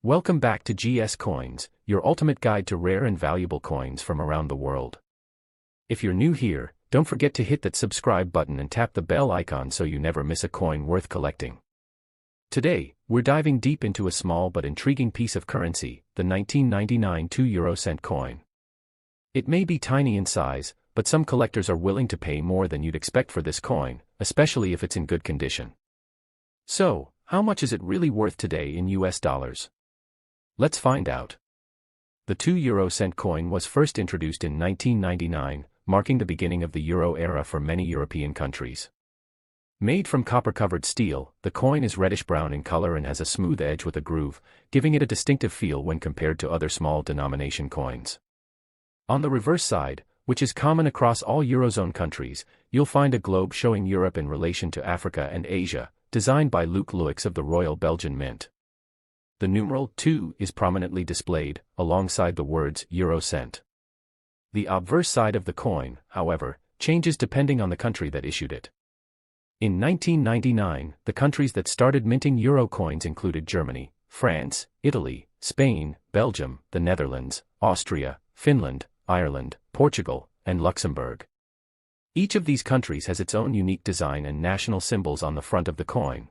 Welcome back to GS Coins, your ultimate guide to rare and valuable coins from around the world. If you're new here, don't forget to hit that subscribe button and tap the bell icon so you never miss a coin worth collecting. Today, we're diving deep into a small but intriguing piece of currency, the 1999 2-euro-cent coin. It may be tiny in size, but some collectors are willing to pay more than you'd expect for this coin, especially if it's in good condition. So, how much is it really worth today in US dollars? Let's find out. The 2-euro-cent coin was first introduced in 1999, marking the beginning of the euro era for many European countries. Made from copper-covered steel, the coin is reddish-brown in color and has a smooth edge with a groove, giving it a distinctive feel when compared to other small denomination coins. On the reverse side, which is common across all Eurozone countries, you'll find a globe showing Europe in relation to Africa and Asia, designed by Luc Luyx of the Royal Belgian Mint. The numeral 2 is prominently displayed, alongside the words Eurocent. The obverse side of the coin, however, changes depending on the country that issued it. In 1999, the countries that started minting euro coins included Germany, France, Italy, Spain, Belgium, the Netherlands, Austria, Finland, Ireland, Portugal, and Luxembourg. Each of these countries has its own unique design and national symbols on the front of the coin.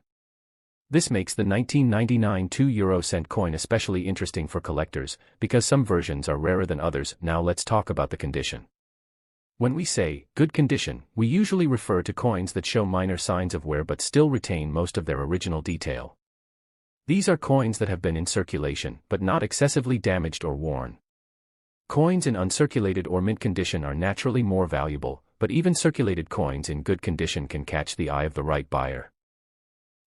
This makes the 1999 2-euro-cent coin especially interesting for collectors, because some versions are rarer than others. Now let's talk about the condition. When we say good condition, we usually refer to coins that show minor signs of wear but still retain most of their original detail. These are coins that have been in circulation but not excessively damaged or worn. Coins in uncirculated or mint condition are naturally more valuable, but even circulated coins in good condition can catch the eye of the right buyer.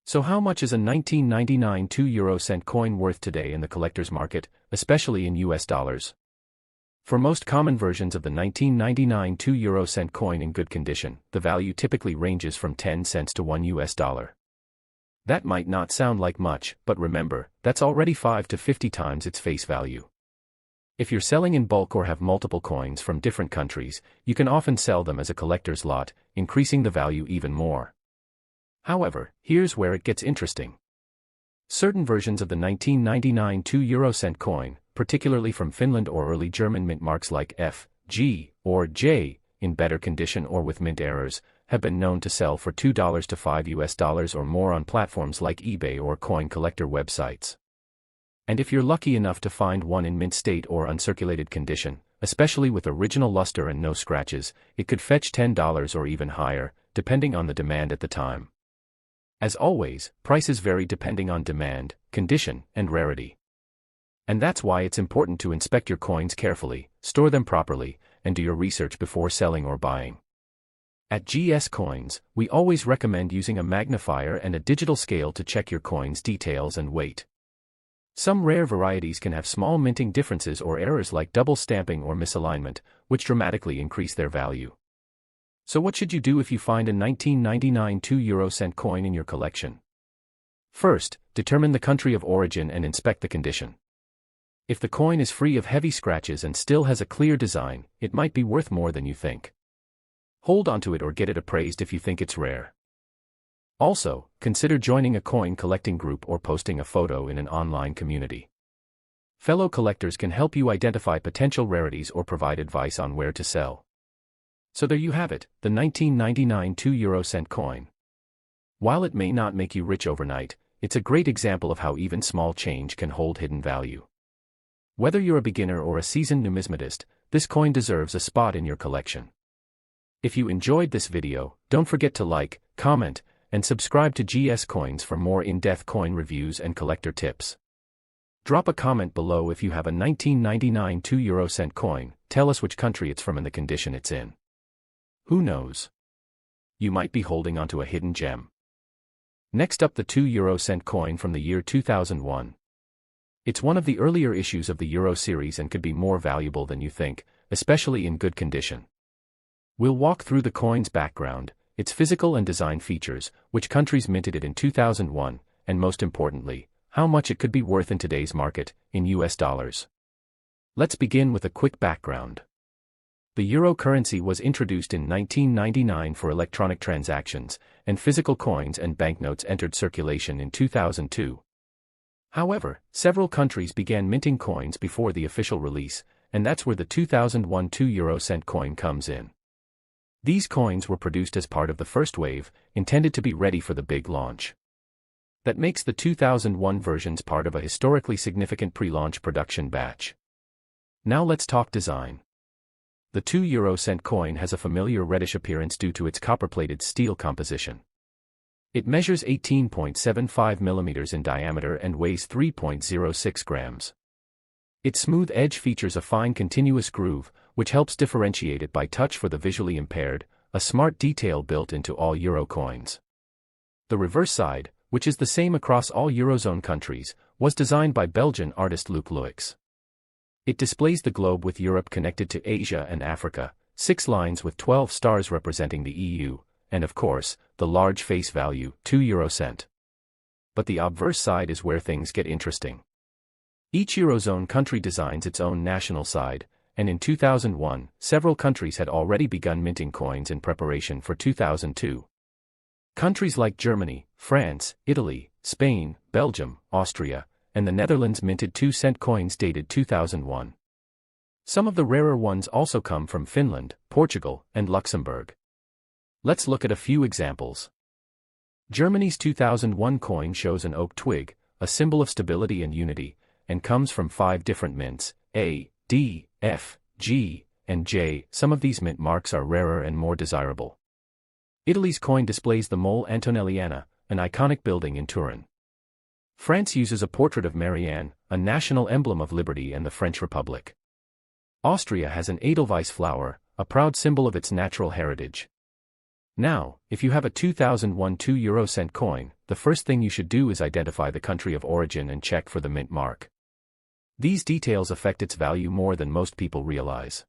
So how much is a 1999 2-euro-cent coin worth today in the collector's market, especially in US dollars? For most common versions of the 1999 2-euro-cent coin in good condition, the value typically ranges from 10 cents to $1. That might not sound like much, but remember, that's already 5 to 50 times its face value. If you're selling in bulk or have multiple coins from different countries, you can often sell them as a collector's lot, increasing the value even more. However, here's where it gets interesting. Certain versions of the 1999 2-euro-cent coin, particularly from Finland or early German mint marks like F, G, or J, in better condition or with mint errors, have been known to sell for $2 to $5 or more on platforms like eBay or coin collector websites. And if you're lucky enough to find one in mint state or uncirculated condition, especially with original luster and no scratches, it could fetch $10 or even higher, depending on the demand at the time. As always, prices vary depending on demand, condition, and rarity. And that's why it's important to inspect your coins carefully, store them properly, and do your research before selling or buying. At GS Coins, we always recommend using a magnifier and a digital scale to check your coin's details and weight. Some rare varieties can have small minting differences or errors like double stamping or misalignment, which dramatically increase their value. So what should you do if you find a 1999 2-euro-cent coin in your collection? First, determine the country of origin and inspect the condition. If the coin is free of heavy scratches and still has a clear design, it might be worth more than you think. Hold onto it or get it appraised if you think it's rare. Also, consider joining a coin collecting group or posting a photo in an online community. Fellow collectors can help you identify potential rarities or provide advice on where to sell. So there you have it, the 1999 2-euro-cent coin. While it may not make you rich overnight, it's a great example of how even small change can hold hidden value. Whether you're a beginner or a seasoned numismatist, this coin deserves a spot in your collection. If you enjoyed this video, don't forget to like, comment, and subscribe to GS Coins for more in-depth coin reviews and collector tips. Drop a comment below if you have a 1999 2-euro-cent coin, tell us which country it's from and the condition it's in. Who knows? You might be holding onto a hidden gem. Next up, the 2-euro-cent coin from the year 2001. It's one of the earlier issues of the Euro series and could be more valuable than you think, especially in good condition. We'll walk through the coin's background, its physical and design features, which countries minted it in 2001, and most importantly, how much it could be worth in today's market, in US dollars. Let's begin with a quick background. The euro currency was introduced in 1999 for electronic transactions, and physical coins and banknotes entered circulation in 2002. However, several countries began minting coins before the official release, and that's where the 2001 2-euro-cent coin comes in. These coins were produced as part of the first wave, intended to be ready for the big launch. That makes the 2001 versions part of a historically significant pre-launch production batch. Now let's talk design. The 2-euro-cent coin has a familiar reddish appearance due to its copper-plated steel composition. It measures 18.75 mm in diameter and weighs 3.06 grams. Its smooth edge features a fine continuous groove, which helps differentiate it by touch for the visually impaired, a smart detail built into all euro coins. The reverse side, which is the same across all Eurozone countries, was designed by Belgian artist Luc Luix. It displays the globe with Europe connected to Asia and Africa, 6 lines with 12 stars representing the EU, and of course, the large face value, 2-euro-cent. But the obverse side is where things get interesting. Each Eurozone country designs its own national side, and in 2001, several countries had already begun minting coins in preparation for 2002. Countries like Germany, France, Italy, Spain, Belgium, Austria, and the Netherlands minted 2-cent coins dated 2001. Some of the rarer ones also come from Finland, Portugal, and Luxembourg. Let's look at a few examples. Germany's 2001 coin shows an oak twig, a symbol of stability and unity, and comes from 5 different mints, A, D, F, G, and J. Some of these mint marks are rarer and more desirable. Italy's coin displays the Mole Antonelliana, an iconic building in Turin. France uses a portrait of Marianne, a national emblem of liberty and the French Republic. Austria has an Edelweiss flower, a proud symbol of its natural heritage. Now, if you have a 2001 2-euro-cent coin, the first thing you should do is identify the country of origin and check for the mint mark. These details affect its value more than most people realize.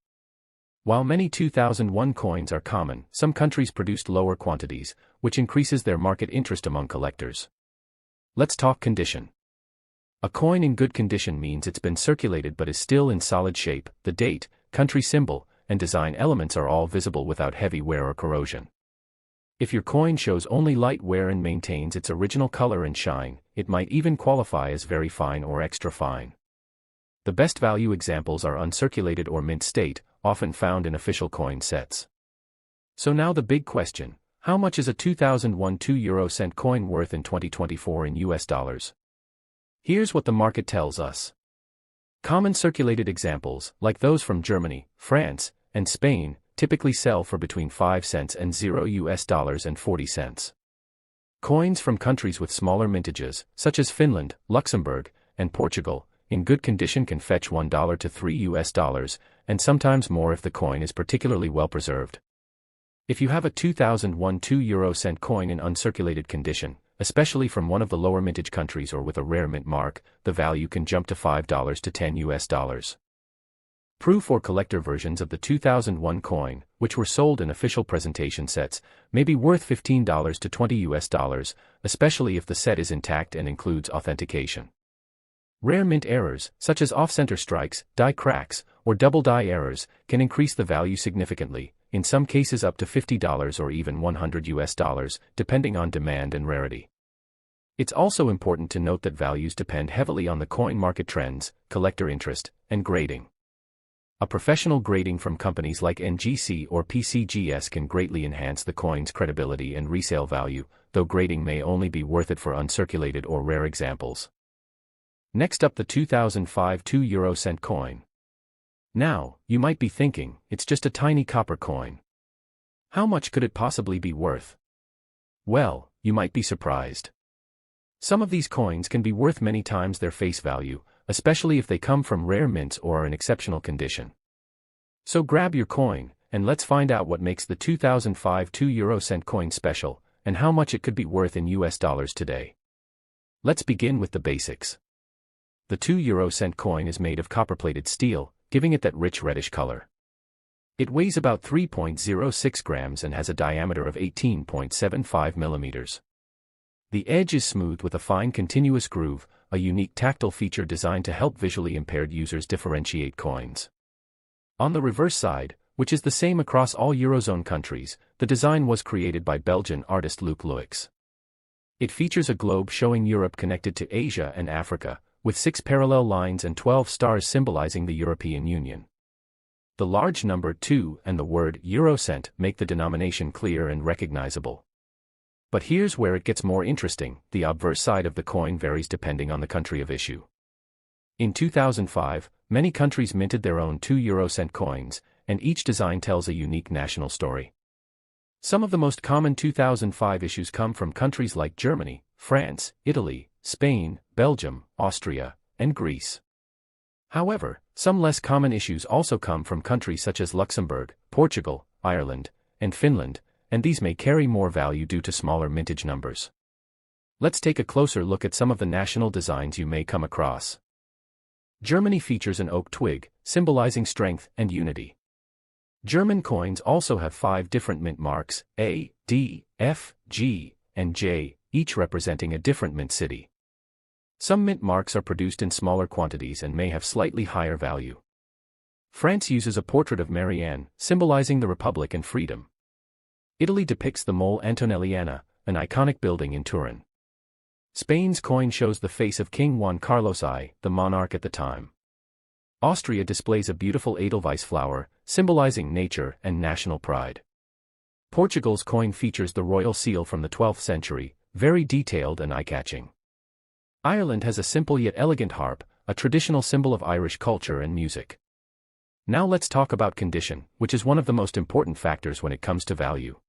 While many 2001 coins are common, some countries produced lower quantities, which increases their market interest among collectors. Let's talk condition. A coin in good condition means it's been circulated but is still in solid shape. The date, country symbol, and design elements are all visible without heavy wear or corrosion. If your coin shows only light wear and maintains its original color and shine, it might even qualify as very fine or extra fine. The best value examples are uncirculated or mint state, often found in official coin sets. So now the big question, how much is a 2001 2-euro-cent coin worth in 2024 in US dollars? Here's what the market tells us. Common circulated examples, like those from Germany, France, and Spain, typically sell for between 5 cents and $0 and 40 cents. Coins from countries with smaller mintages, such as Finland, Luxembourg, and Portugal, in good condition can fetch $1 to $3, and sometimes more if the coin is particularly well preserved. If you have a 2001 2-euro-cent coin in uncirculated condition, especially from one of the lower mintage countries or with a rare mint mark, the value can jump to $5 to $10. Proof or collector versions of the 2001 coin, which were sold in official presentation sets, may be worth $15 to $20, especially if the set is intact and includes authentication. Rare mint errors, such as off-center strikes, die cracks, or double die errors, can increase the value significantly, in some cases up to $50 or even $100, depending on demand and rarity. It's also important to note that values depend heavily on the coin market trends, collector interest, and grading. A professional grading from companies like NGC or PCGS can greatly enhance the coin's credibility and resale value, though grading may only be worth it for uncirculated or rare examples. Next up, the 2005 2-euro-cent coin. Now, you might be thinking, it's just a tiny copper coin. How much could it possibly be worth? Well, you might be surprised. Some of these coins can be worth many times their face value, especially if they come from rare mints or are in exceptional condition. So grab your coin, and let's find out what makes the 2005 2-euro-cent coin special, and how much it could be worth in US dollars today. Let's begin with the basics. The 2-euro-cent coin is made of copper-plated steel, giving it that rich reddish color. It weighs about 3.06 grams and has a diameter of 18.75 millimeters. The edge is smooth with a fine continuous groove, a unique tactile feature designed to help visually impaired users differentiate coins. On the reverse side, which is the same across all Eurozone countries, the design was created by Belgian artist Luc Luix. It features a globe showing Europe connected to Asia and Africa, with 6 parallel lines and 12 stars symbolizing the European Union. The large number 2 and the word Eurocent make the denomination clear and recognizable. But here's where it gets more interesting: the obverse side of the coin varies depending on the country of issue. In 2005, many countries minted their own 2 Eurocent coins, and each design tells a unique national story. Some of the most common 2005 issues come from countries like Germany, France, Italy, Spain, Belgium, Austria, and Greece. However, some less common issues also come from countries such as Luxembourg, Portugal, Ireland, and Finland, and these may carry more value due to smaller mintage numbers. Let's take a closer look at some of the national designs you may come across. Germany features an oak twig, symbolizing strength and unity. German coins also have 5 different mint marks: A, D, F, G, and J, each representing a different mint city. Some mint marks are produced in smaller quantities and may have slightly higher value. France uses a portrait of Marianne, symbolizing the Republic and freedom. Italy depicts the Mole Antonelliana, an iconic building in Turin. Spain's coin shows the face of King Juan Carlos I, the monarch at the time. Austria displays a beautiful Edelweiss flower, symbolizing nature and national pride. Portugal's coin features the royal seal from the 12th century, very detailed and eye-catching. Ireland has a simple yet elegant harp, a traditional symbol of Irish culture and music. Now let's talk about condition, which is one of the most important factors when it comes to value.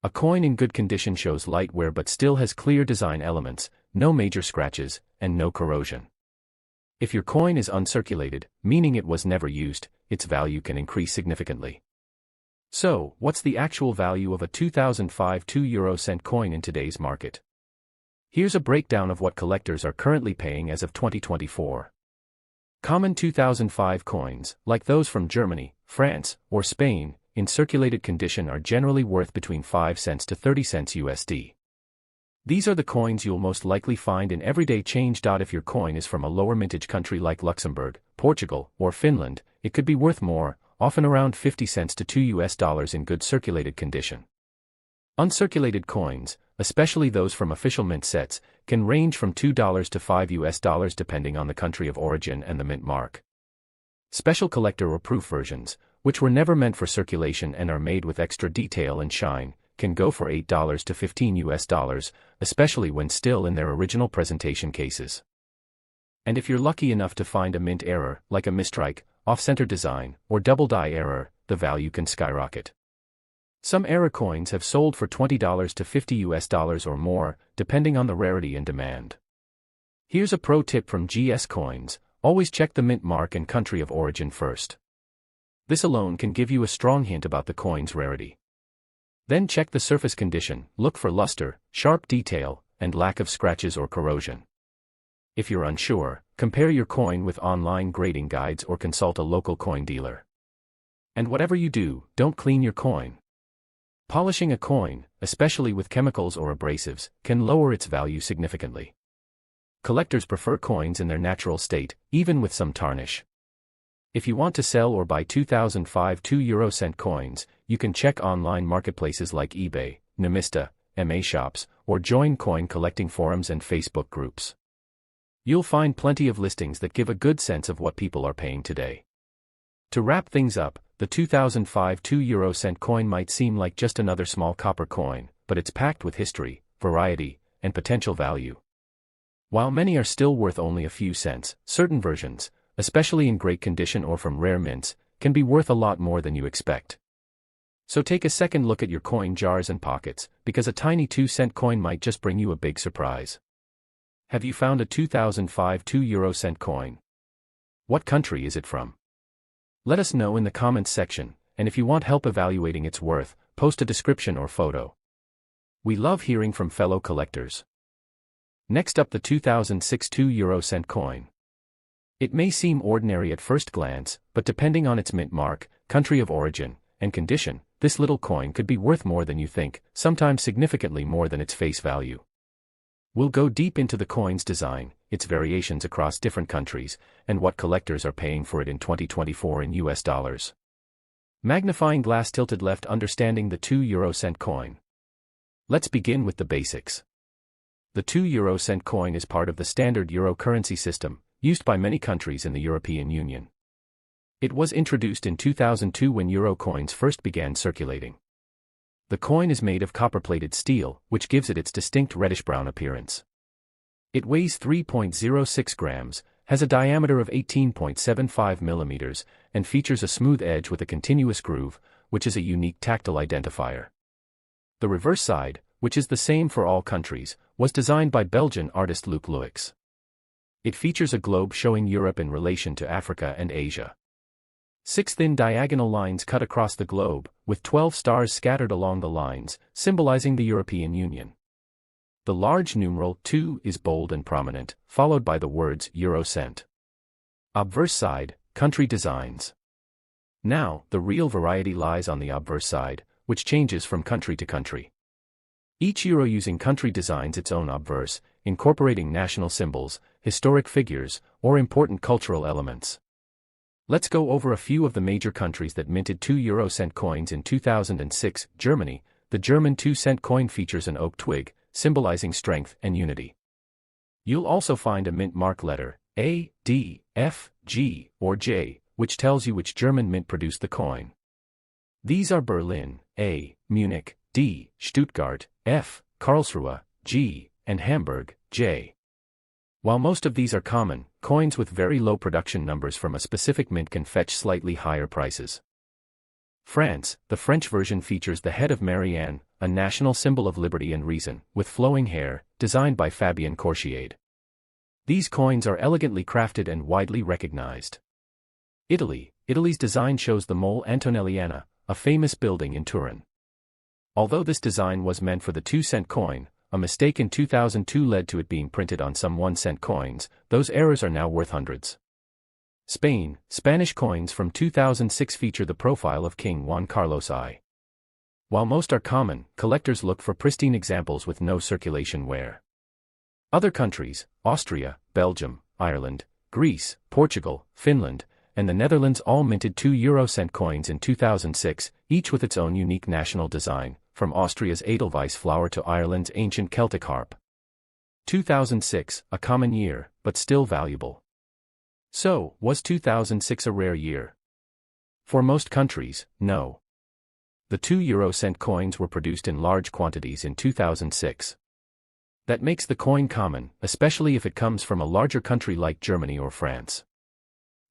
A coin in good condition shows light wear but still has clear design elements, no major scratches, and no corrosion. If your coin is uncirculated, meaning it was never used, its value can increase significantly. So, what's the actual value of a 2005 2 Eurocent coin in today's market? Here's a breakdown of what collectors are currently paying as of 2024. Common 2005 coins, like those from Germany, France, or Spain, in circulated condition are generally worth between 5 cents to 30 cents USD. These are the coins you'll most likely find in everyday change. If your coin is from a lower mintage country like Luxembourg, Portugal, or Finland, it could be worth more, often around 50 cents to $2 in good circulated condition. Uncirculated coins, especially those from official mint sets, can range from $2 to $5 depending on the country of origin and the mint mark. Special collector or proof versions, which were never meant for circulation and are made with extra detail and shine, can go for $8 to $15, especially when still in their original presentation cases. And if you're lucky enough to find a mint error, like a mistrike, off-center design, or double die error, the value can skyrocket. Some error coins have sold for $20 to $50 or more, depending on the rarity and demand. Here's a pro tip from GS Coins: always check the mint mark and country of origin first. This alone can give you a strong hint about the coin's rarity. Then check the surface condition, look for luster, sharp detail, and lack of scratches or corrosion. If you're unsure, compare your coin with online grading guides or consult a local coin dealer. And whatever you do, don't clean your coin. Polishing a coin, especially with chemicals or abrasives, can lower its value significantly. Collectors prefer coins in their natural state, even with some tarnish. If you want to sell or buy 2005 2 Eurocent coins, you can check online marketplaces like eBay, Nemista, MA Shops, or join coin collecting forums and Facebook groups. You'll find plenty of listings that give a good sense of what people are paying today. To wrap things up, the 2005 2 Eurocent coin might seem like just another small copper coin, but it's packed with history, variety, and potential value. While many are still worth only a few cents, certain versions, especially in great condition or from rare mints, can be worth a lot more than you expect. So take a second look at your coin jars and pockets, because a tiny 2-cent coin might just bring you a big surprise. Have you found a 2005 2 Eurocent coin? What country is it from? Let us know in the comments section, and if you want help evaluating its worth, post a description or photo. We love hearing from fellow collectors. Next up, the 2006 2 Eurocent coin. It may seem ordinary at first glance, but depending on its mint mark, country of origin, and condition, this little coin could be worth more than you think, sometimes significantly more than its face value. We'll go deep into the coin's design, its variations across different countries, and what collectors are paying for it in 2024 in US dollars. Magnifying glass tilted left, understanding the 2 Eurocent coin. Let's begin with the basics. The 2 cent coin is part of the standard euro currency system, used by many countries in the European Union. It was introduced in 2002 when euro coins first began circulating. The coin is made of copper-plated steel, which gives it its distinct reddish-brown appearance. It weighs 3.06 grams, has a diameter of 18.75 millimeters, and features a smooth edge with a continuous groove, which is a unique tactile identifier. The reverse side, which is the same for all countries, was designed by Belgian artist Luc Luix. It features a globe showing Europe in relation to Africa and Asia. 6 thin diagonal lines cut across the globe, with 12 stars scattered along the lines, symbolizing the European Union. The large numeral 2 is bold and prominent, followed by the words Eurocent. Obverse side, country designs. Now, the real variety lies on the obverse side, which changes from country to country. Each euro using country designs its own obverse, incorporating national symbols, historic figures, or important cultural elements. Let's go over a few of the major countries that minted 2 cent coins in 2006. Germany. The German 2-cent coin features an oak twig, symbolizing strength and unity. You'll also find a mint mark letter, A, D, F, G, or J, which tells you which German mint produced the coin. These are Berlin, A, Munich, D, Stuttgart, F, Karlsruhe, G, and Hamburg, J. While most of these are common, coins with very low production numbers from a specific mint can fetch slightly higher prices. France. The French version features the head of Marianne, a national symbol of liberty and reason, with flowing hair, designed by Fabien Courchiade. These coins are elegantly crafted and widely recognized. Italy. Italy's design shows the Mole Antonelliana, a famous building in Turin. Although this design was meant for the 2-cent coin, a mistake in 2002 led to it being printed on some 1-cent coins. Those errors are now worth hundreds. Spain. Spanish coins from 2006 feature the profile of King Juan Carlos I. While most are common, collectors look for pristine examples with no circulation wear. Other countries, Austria, Belgium, Ireland, Greece, Portugal, Finland, and the Netherlands all minted 2 cent coins in 2006, each with its own unique national design, from Austria's Edelweiss flower to Ireland's ancient Celtic harp. 2006, a common year, but still valuable. So, was 2006 a rare year? For most countries, no. The 2 cent coins were produced in large quantities in 2006. That makes the coin common, especially if it comes from a larger country like Germany or France.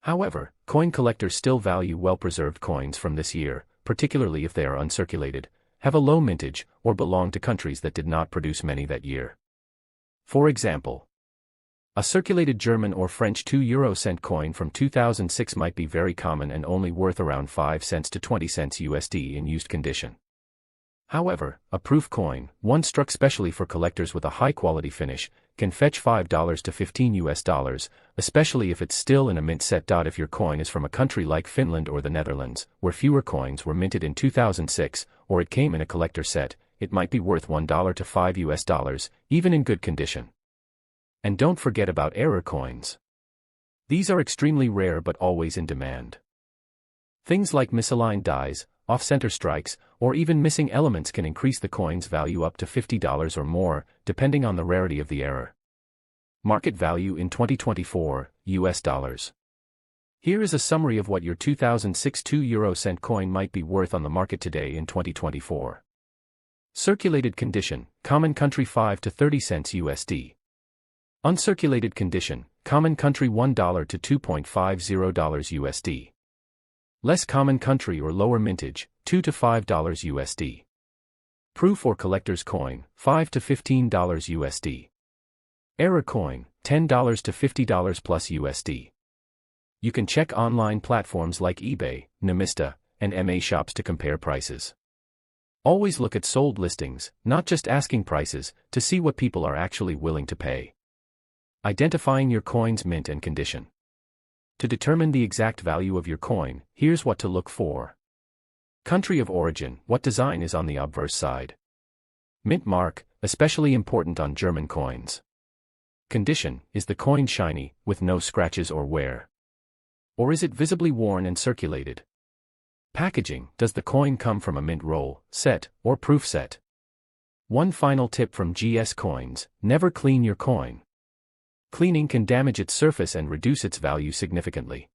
However, coin collectors still value well-preserved coins from this year, particularly if they are uncirculated, have a low mintage, or belong to countries that did not produce many that year. For example, a circulated German or French 2 cent coin from 2006 might be very common and only worth around 5 cents to 20 cents USD in used condition. However, a proof coin, one struck specially for collectors with a high-quality finish, can fetch $5 to $15, especially if it's still in a mint set. If your coin is from a country like Finland or the Netherlands, where fewer coins were minted in 2006, or it came in a collector set, it might be worth $1 to $5, even in good condition. And don't forget about error coins. These are extremely rare but always in demand. Things like misaligned dies, off-center strikes, or even missing elements can increase the coin's value up to $50 or more, depending on the rarity of the error. Market value in 2024, US dollars. Here is a summary of what your 2006 2 cent coin might be worth on the market today in 2024. Circulated condition, common country 5 to 30 cents USD. Uncirculated condition, common country $1 to $2.50 USD. Less common country or lower mintage, $2 to $5 USD. Proof or collector's coin, $5 to $15 USD. Error coin, $10 to $50 plus USD. You can check online platforms like eBay, Namista, and MA Shops to compare prices. Always look at sold listings, not just asking prices, to see what people are actually willing to pay. Identifying your coin's mint and condition. To determine the exact value of your coin, here's what to look for. Country of origin, what design is on the obverse side? Mint mark, especially important on German coins. Condition, is the coin shiny, with no scratches or wear? Or is it visibly worn and circulated? Packaging, does the coin come from a mint roll, set, or proof set? One final tip from GS Coins: never clean your coin. Cleaning can damage its surface and reduce its value significantly.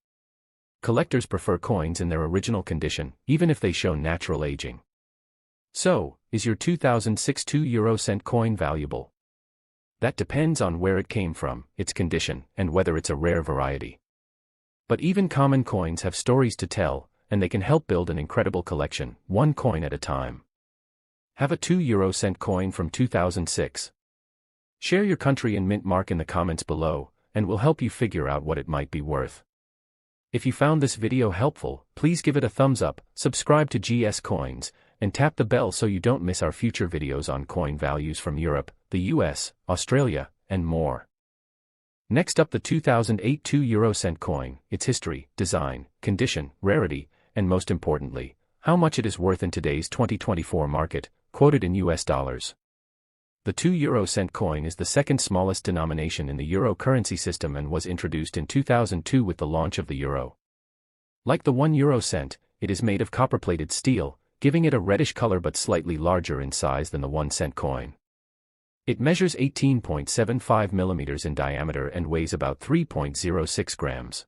Collectors prefer coins in their original condition, even if they show natural aging. So, is your 2006 2-euro-cent coin valuable? That depends on where it came from, its condition, and whether it's a rare variety. But even common coins have stories to tell, and they can help build an incredible collection, one coin at a time. Have a 2-euro-cent coin from 2006. Share your country and mint mark in the comments below, and we'll help you figure out what it might be worth. If you found this video helpful, please give it a thumbs up, subscribe to GS Coins, and tap the bell so you don't miss our future videos on coin values from Europe, the US, Australia, and more. Next up, the 2008 2-euro-cent coin, its history, design, condition, rarity, and most importantly, how much it is worth in today's 2024 market, quoted in US dollars. The 2-euro-cent coin is the second smallest denomination in the euro currency system and was introduced in 2002 with the launch of the euro. Like the 1-euro-cent, it is made of copper-plated steel, giving it a reddish color but slightly larger in size than the 1-cent coin. It measures 18.75 millimeters in diameter and weighs about 3.06 grams.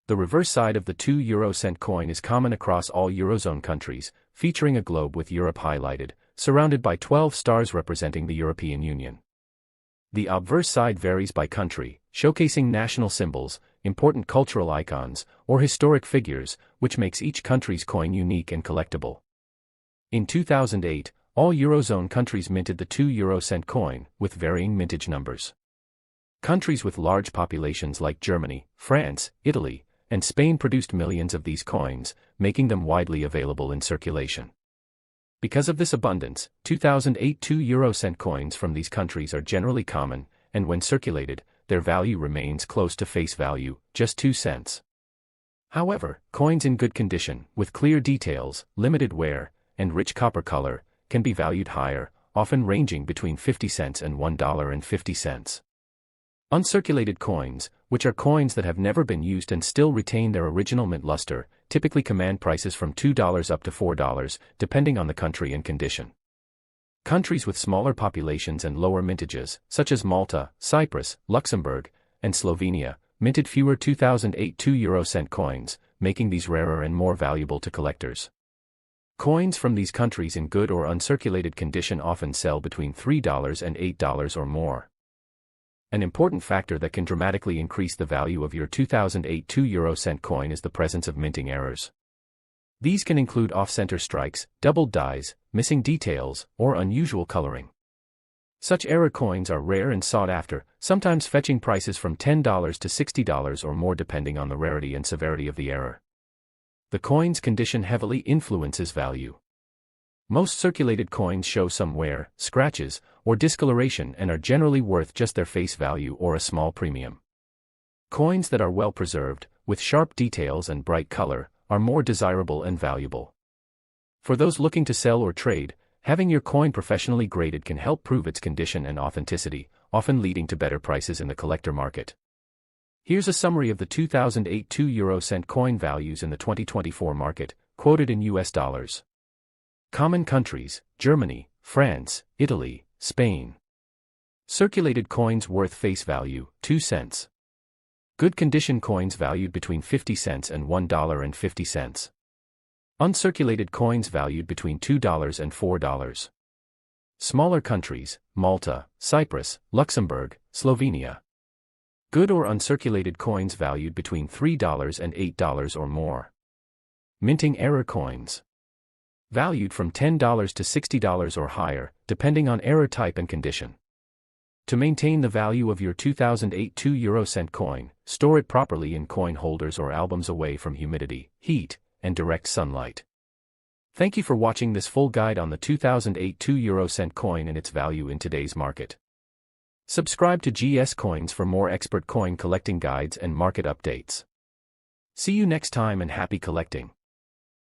The reverse side of the 2-euro-cent coin is common across all Eurozone countries, featuring a globe with Europe highlighted, surrounded by 12 stars representing the European Union. The obverse side varies by country, showcasing national symbols, important cultural icons, or historic figures, which makes each country's coin unique and collectible. In 2008, all Eurozone countries minted the 2-euro-cent coin, with varying mintage numbers. Countries with large populations like Germany, France, Italy, and Spain produced millions of these coins, making them widely available in circulation. Because of this abundance, 2008 2-euro-cent coins from these countries are generally common, and when circulated, their value remains close to face value, just 2 cents. However, coins in good condition, with clear details, limited wear, and rich copper color, can be valued higher, often ranging between 50 cents and $1.50. Uncirculated coins, which are coins that have never been used and still retain their original mint luster, typically command prices from $2 up to $4, depending on the country and condition. Countries with smaller populations and lower mintages, such as Malta, Cyprus, Luxembourg, and Slovenia, minted fewer 2008 2-euro-cent coins, making these rarer and more valuable to collectors. Coins from these countries in good or uncirculated condition often sell between $3 and $8 or more. An important factor that can dramatically increase the value of your 2008 2-euro-cent coin is the presence of minting errors. These can include off-center strikes, doubled dies, missing details, or unusual coloring. Such error coins are rare and sought after, sometimes fetching prices from $10 to $60 or more depending on the rarity and severity of the error. The coin's condition heavily influences value. Most circulated coins show some wear, scratches, or discoloration and are generally worth just their face value or a small premium. Coins that are well preserved, with sharp details and bright color, are more desirable and valuable. For those looking to sell or trade, having your coin professionally graded can help prove its condition and authenticity, often leading to better prices in the collector market. Here's a summary of the 2008 2-euro-cent coin values in the 2024 market, quoted in US dollars. Common countries: Germany, France, Italy, Spain. Circulated coins worth face value, 2 cents. Good condition coins valued between 50 cents and $1.50. Uncirculated coins valued between $2 and $4. Smaller countries: Malta, Cyprus, Luxembourg, Slovenia. Good or uncirculated coins valued between $3 and $8 or more. Minting error coins. Valued from $10 to $60 or higher, depending on error type and condition. To maintain the value of your 2008 2-euro-cent coin, store it properly in coin holders or albums away from humidity, heat, and direct sunlight. Thank you for watching this full guide on the 2008 2-euro-cent coin and its value in today's market. Subscribe to GS Coins for more expert coin collecting guides and market updates. See you next time and happy collecting.